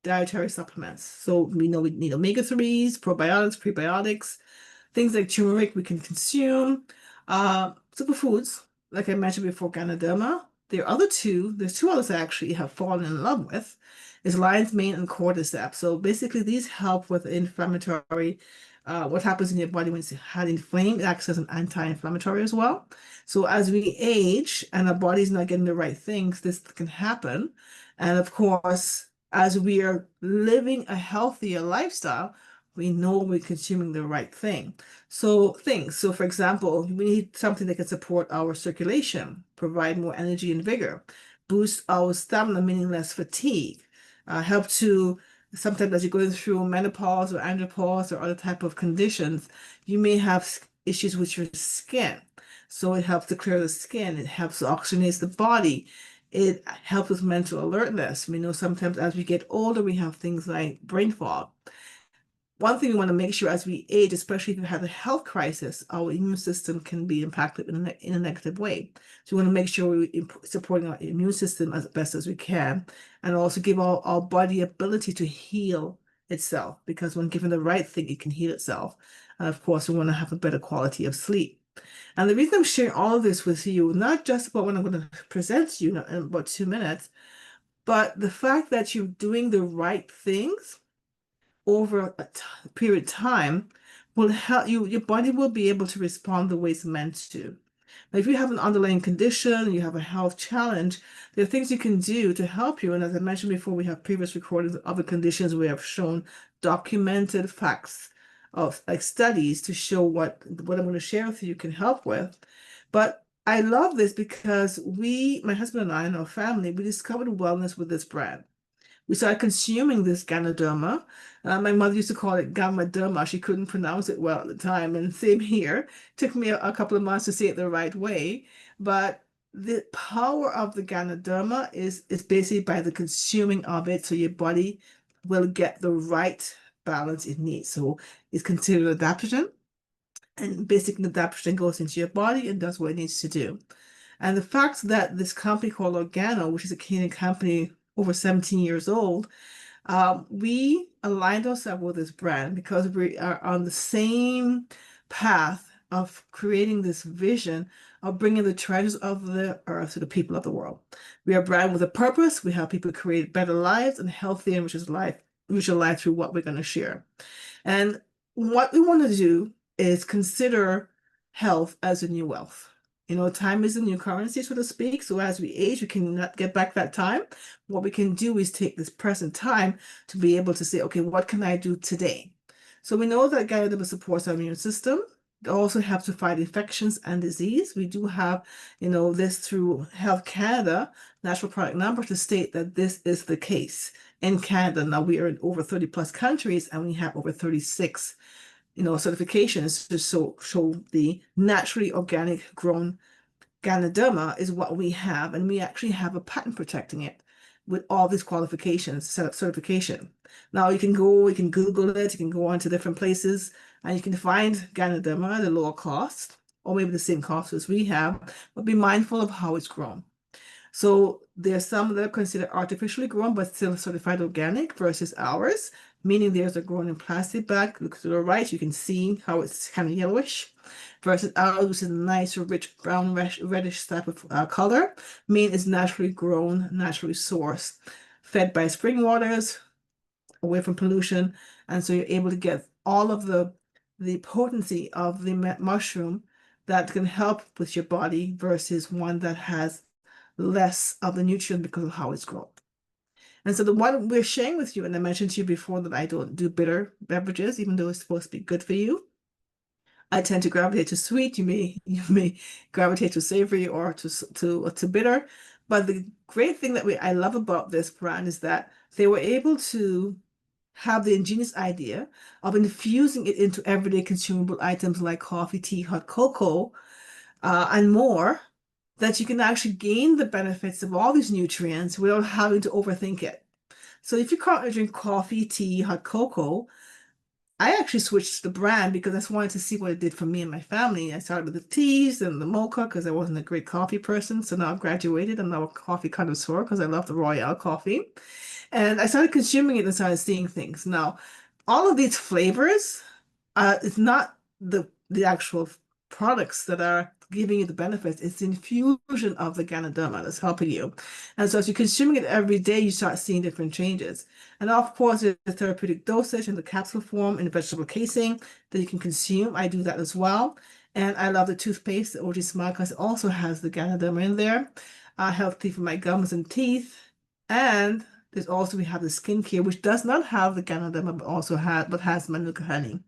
dietary supplements. So we know we need omega-3s, probiotics, prebiotics, things like turmeric we can consume. Superfoods, like I mentioned before, Ganoderma. There are there's 2 others I actually have fallen in love with, is lion's mane and cordyceps. So basically these help with inflammatory, what happens in your body when it's had inflamed, it acts as an anti-inflammatory as well. So as we age and our body's not getting the right things, this can happen. And of course, as we are living a healthier lifestyle, we know we're consuming the right thing. So for example, we need something that can support our circulation, provide more energy and vigor, boost our stamina, meaning less fatigue, help to sometimes as you're going through menopause or andropause or other type of conditions, you may have issues with your skin. So it helps to clear the skin. It helps to oxygenate the body. It helps with mental alertness. We know sometimes as we get older, we have things like brain fog. One thing we want to make sure as we age, especially if we have a health crisis, our immune system can be impacted in a negative way. So we want to make sure we're supporting our immune system as best as we can, and also give our body ability to heal itself, because when given the right thing, it can heal itself. And of course, we want to have a better quality of sleep. And the reason I'm sharing all of this with you, not just about what I'm going to present to you in about 2 minutes, but the fact that you're doing the right things over a period of time will help you, your body will be able to respond the way it's meant to. Now, if you have an underlying condition, you have a health challenge, there are things you can do to help you. And as I mentioned before, we have previous recordings of other conditions we have shown documented facts of like studies to show what I'm going to share with you can help with. But I love this because my husband and I and our family, we discovered wellness with this brand. We started consuming this Ganoderma. My mother used to call it Gamaderma. She couldn't pronounce it well at the time. And same here. Took me a couple of months to say it the right way. But the power of the Ganoderma is basically by the consuming of it. So your body will get the right balance it needs. So it's considered adaptogen. And basically, the adaptogen goes into your body and does what it needs to do. And the fact that this company called Organo, which is a Canadian company, over 17 years old, we aligned ourselves with this brand because we are on the same path of creating this vision of bringing the treasures of the earth to the people of the world. We are a brand with a purpose. We help people create better lives and healthy and richer life through what we're going to share. And what we want to do is consider health as a new wealth. Time is a new currency, so to speak. So as we age, we cannot get back that time. What we can do is take this present time to be able to say, okay, what can I do today? So we know that Ganoderma supports our immune system. It also helps to fight infections and disease. We do have, this through Health Canada, national product number to state that this is the case in Canada. Now we are in over 30 plus countries and we have over 36 certifications to show the naturally organic grown Ganoderma is what we have, and we actually have a patent protecting it with all these qualifications, certification. Now you can Google it, you can go on to different places, and you can find Ganoderma at a lower cost, or maybe the same cost as we have, but be mindful of how it's grown. So there's some that are considered artificially grown, but still certified organic versus ours, meaning theirs are grown in plastic bag. Look to the right, you can see how it's kind of yellowish, versus ours, which is a nice, rich brown, reddish type of color, meaning it's naturally grown, naturally sourced, fed by spring waters, away from pollution, and so you're able to get all of the potency of the mushroom that can help with your body versus one that has less of the nutrient because of how it's grown. And so the one we're sharing with you, and I mentioned to you before that I don't do bitter beverages, even though it's supposed to be good for you. I tend to gravitate to sweet. You may gravitate to savory or to bitter. But the great thing that I love about this brand is that they were able to have the ingenious idea of infusing it into everyday consumable items like coffee, tea, hot cocoa, and more, that you can actually gain the benefits of all these nutrients without having to overthink it. So if you currently drink coffee, tea, hot cocoa, I actually switched the brand because I just wanted to see what it did for me and my family. I started with the teas and the mocha because I wasn't a great coffee person. So now I've graduated. I'm now a coffee connoisseur because I love the Royale coffee. And I started consuming it and started seeing things. Now, all of these flavors, it's not the actual products that are giving you the benefits. It's the infusion of the Ganoderma that's helping you. And so as you're consuming it every day, you start seeing different changes. And of course, there's the therapeutic dosage in the capsule form in the vegetable casing that you can consume. I do that as well. And I love the toothpaste, the OG Smile, because it also has the Ganoderma in there. Healthy for my gums and teeth. And we have the skincare, which does not have the Ganoderma, but has Manuka honey.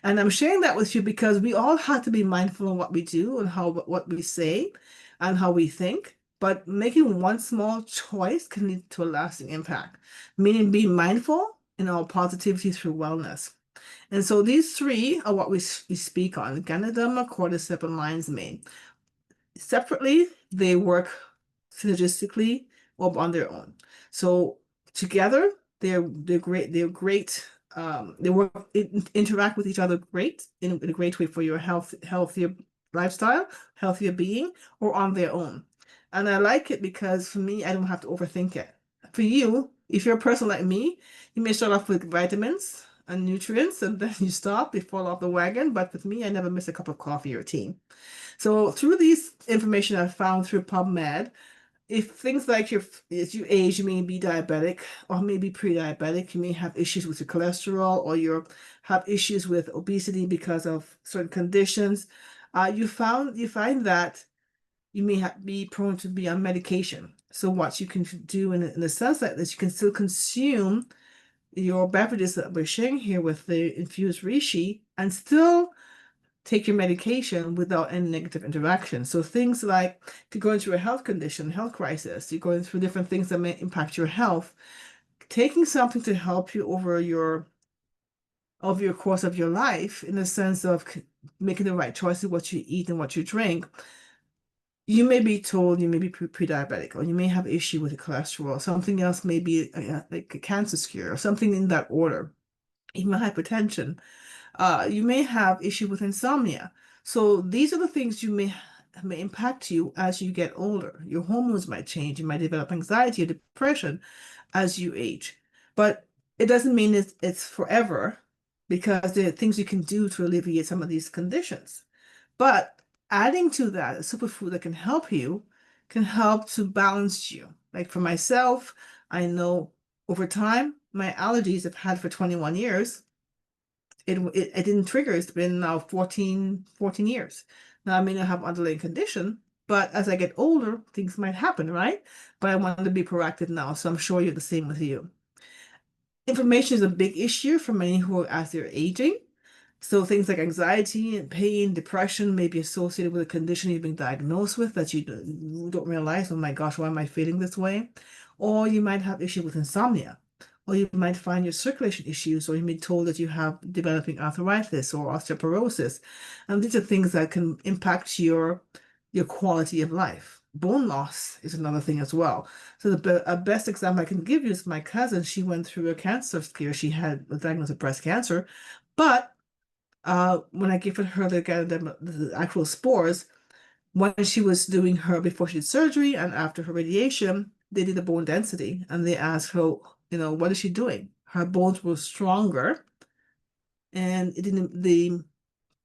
And I'm sharing that with you because we all have to be mindful of what we do and what we say and how we think. But making one small choice can lead to a lasting impact, meaning be mindful in our positivity through wellness. And so these three are what we speak on: Ganoderma, cordyceps, and lion's mane. Separately, they work synergistically or on their own. So together, they're great. They're great. They interact with each other great in a great way for your healthier lifestyle, healthier being, or on their own. And I like it because for me, I don't have to overthink it. For you, if you're a person like me, you may start off with vitamins and nutrients, and then you stop, you fall off the wagon. But with me, I never miss a cup of coffee or tea. So through these information I've found through PubMed, if things like as you age, you may be diabetic or maybe pre-diabetic, you may have issues with your cholesterol or you have issues with obesity because of certain conditions, you find that you may be prone to be on medication. So what you can do in a sense like this, you can still consume your beverages that we're sharing here with the infused reishi and still take your medication without any negative interaction. So things like if you're going through a health condition, health crisis, you're going through different things that may impact your health, taking something to help you over your course of your life in the sense of making the right choices, what you eat and what you drink. You may be told you may be pre-diabetic, or you may have issue with the cholesterol. Something else may be like a cancer scare or something in that order, even hypertension. You may have issue with insomnia. So these are the things you may may impact you as you get older. Your hormones might change. You might develop anxiety or depression as you age. But it doesn't mean it's forever because there are things you can do to alleviate some of these conditions. But adding to that, a superfood that can help to balance you. Like for myself, I know over time, my allergies I've had for 21 years, it didn't trigger. It's been now 14 years. Now I may not have underlying condition, but as I get older, things might happen, right? But I want to be proactive now, so I'm sure you're the same with you. Inflammation is a big issue for many who are as they're aging. So things like anxiety and pain, depression may be associated with a condition you've been diagnosed with that you don't realize, oh my gosh, why am I feeling this way? Or you might have issue with insomnia. Or you might find your circulation issues, or you may be told that you have developing arthritis or osteoporosis. And these are things that can impact your quality of life. Bone loss is another thing as well. So a best example I can give you is my cousin. She went through a cancer scare. She had a diagnosis of breast cancer, but when I gave her the actual spores, when she was doing her before she did surgery and after her radiation, they did a bone density and they asked her, what is she doing? Her bones were stronger and it didn't the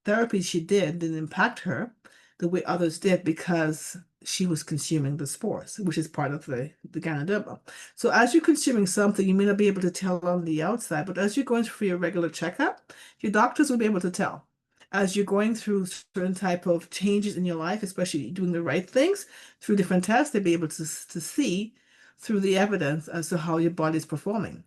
therapy she didn't impact her the way others did because she was consuming the spores, which is part of the Ganoderma. So as you're consuming something, you may not be able to tell on the outside, but as you're going through your regular checkup, your doctors will be able to tell. As you're going through certain type of changes in your life, especially doing the right things through different tests, they'll be able to see through the evidence as to how your body is performing.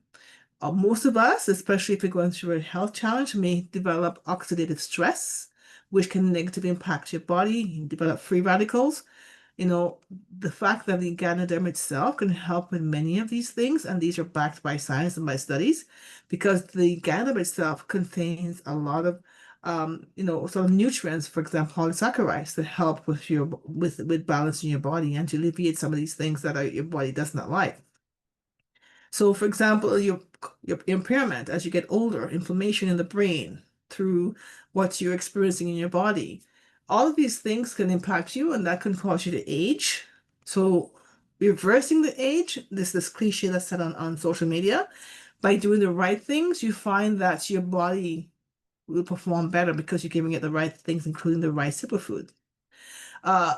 Most of us, especially if you're going through a health challenge, may develop oxidative stress, which can negatively impact your body. You develop free radicals. The fact that the Ganoderm itself can help with many of these things, and these are backed by science and by studies, because the Ganoderm itself contains a lot of, sort of nutrients, for example, polysaccharides that help with balancing your body and to alleviate some of these things that your body does not like. So, for example, your impairment as you get older, inflammation in the brain through what you're experiencing in your body. All of these things can impact you and that can cause you to age. So, reversing the age, this cliche that's said on social media, by doing the right things, you find that your body will perform better because you're giving it the right things, including the right superfood. Uh,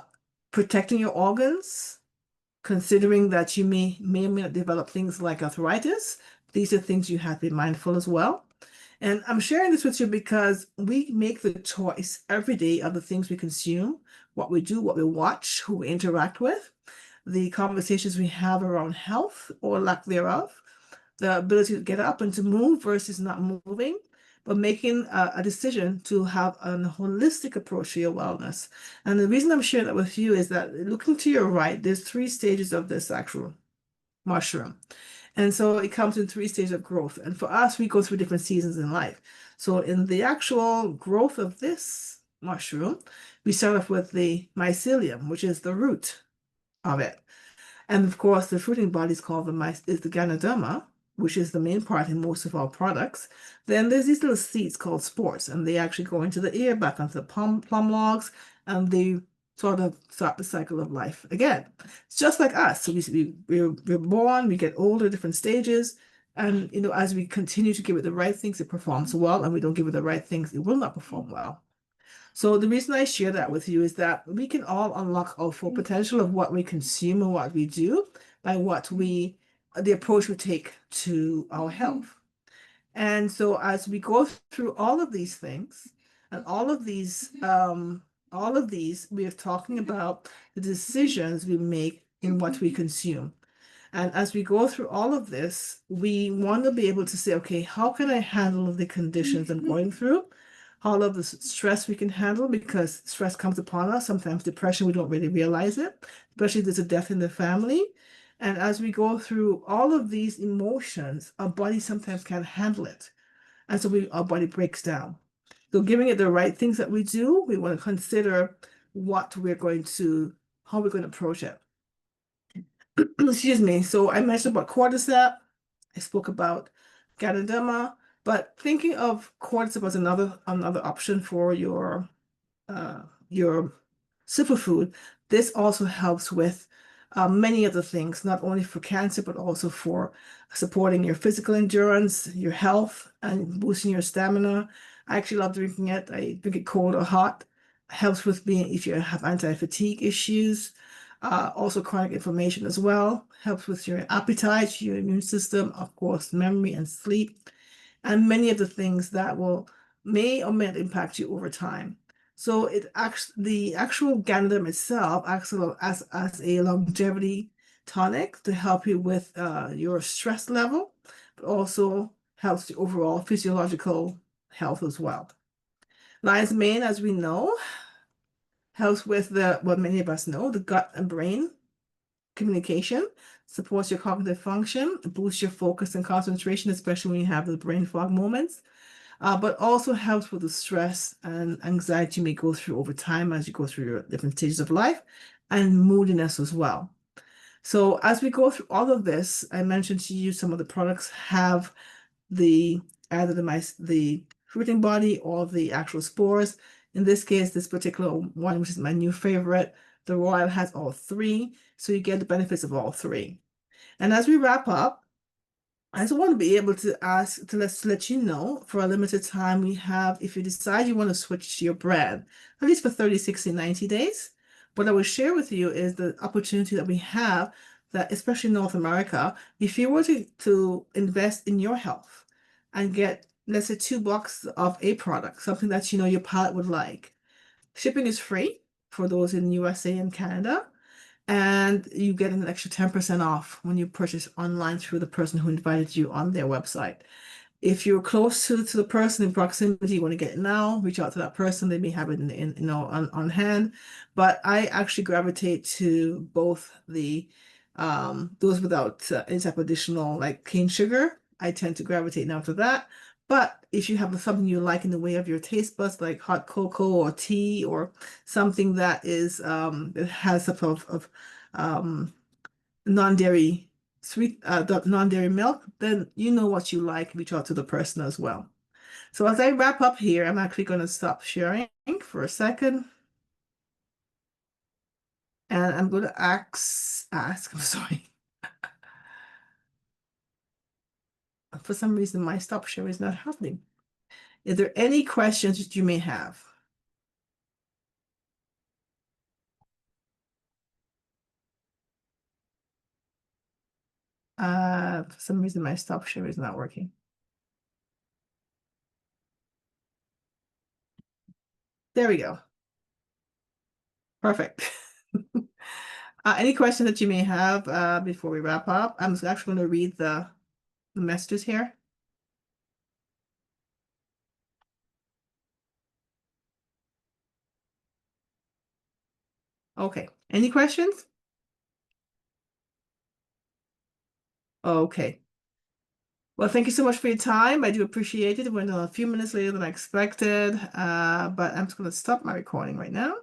Protecting your organs, considering that you may or may not develop things like arthritis. These are things you have to be mindful as well. And I'm sharing this with you because we make the choice every day of the things we consume, what we do, what we watch, who we interact with, the conversations we have around health or lack thereof, the ability to get up and to move versus not moving, but making a decision to have a holistic approach to your wellness. And the reason I'm sharing that with you is that looking to your right, there's 3 stages of this actual mushroom. And so it comes in 3 stages of growth. And for us, we go through different seasons in life. So in the actual growth of this mushroom, we start off with the mycelium, which is the root of it. And of course, the fruiting body is called is the Ganoderma, which is the main part in most of our products. Then there's these little seeds called spores, and they actually go into the ear, back onto the plum logs, and they sort of start the cycle of life again. It's just like us. So we're born, we get older, different stages, and as we continue to give it the right things, it performs well, and we don't give it the right things, it will not perform well. So the reason I share that with you is that we can all unlock our full potential of what we consume and what we do by the approach we take to our health. And so as we go through all of these things and all of these, we are talking about the decisions we make in what we consume. And as we go through all of this, we want to be able to say, okay, how can I handle the conditions I'm going through? All of the stress we can handle because stress comes upon us. Sometimes depression, we don't really realize it, especially if there's a death in the family. And as we go through all of these emotions, our body sometimes can't handle it. And so our body breaks down. So giving it the right things that we do, we want to consider how we're going to approach it. Excuse me. So I mentioned about cordyceps. I spoke about Ganoderma, but thinking of cordyceps as another option for your superfood. This also helps with many other things, not only for cancer, but also for supporting your physical endurance, your health, and boosting your stamina. I actually love drinking it. I drink it cold or hot. Helps with being, if you have anti-fatigue issues, also chronic inflammation as well. Helps with your appetite, your immune system, of course, memory and sleep, and many of the things that will may or may not impact you over time. So it actually the actual Ganodem itself acts as a longevity tonic to help you with your stress level, but also helps the overall physiological health as well. Lion's mane, as we know, helps with what many of us know, the gut and brain communication, supports your cognitive function, boosts your focus and concentration, especially when you have the brain fog moments, but also helps with the stress and anxiety you may go through over time as you go through your different stages of life, and moodiness as well. So as we go through all of this, I mentioned to you some of the products have the either the fruiting body or the actual spores. In this case, this particular one, which is my new favorite, the Royal has all three, so you get the benefits of all three. And as we wrap up, I just want to be able to ask to let you know for a limited time we have, if you decide you want to switch to your brand, at least for 30, 60, 90 days, what I will share with you is the opportunity that we have that, especially in North America, if you were to invest in your health and get, let's say, $2 of a product, something that you know your palate would like. Shipping is free for those in USA and Canada, and you get an extra 10% off when you purchase online through the person who invited you on their website. If you're close to the person in proximity, you want to get it now, reach out to that person. They may have it on hand. But I actually gravitate to both the those without any type of additional like cane sugar. I tend to gravitate now to that. But if you have something you like in the way of your taste buds, like hot cocoa or tea or something that is that has some of non-dairy sweet non-dairy milk, then you know what you like, reach out to the person as well. So as I wrap up here, I'm actually going to stop sharing for a second. And I'm going to I'm sorry. For some reason, my stop share is not happening. Is there any questions that you may have? For some reason, my stop share is not working. There we go. Perfect. Any questions that you may have before we wrap up? I'm actually going to read the messages here. Okay. Any questions? Okay. Well, thank you so much for your time. I do appreciate it. It went a few minutes later than I expected, but I'm just going to stop my recording right now.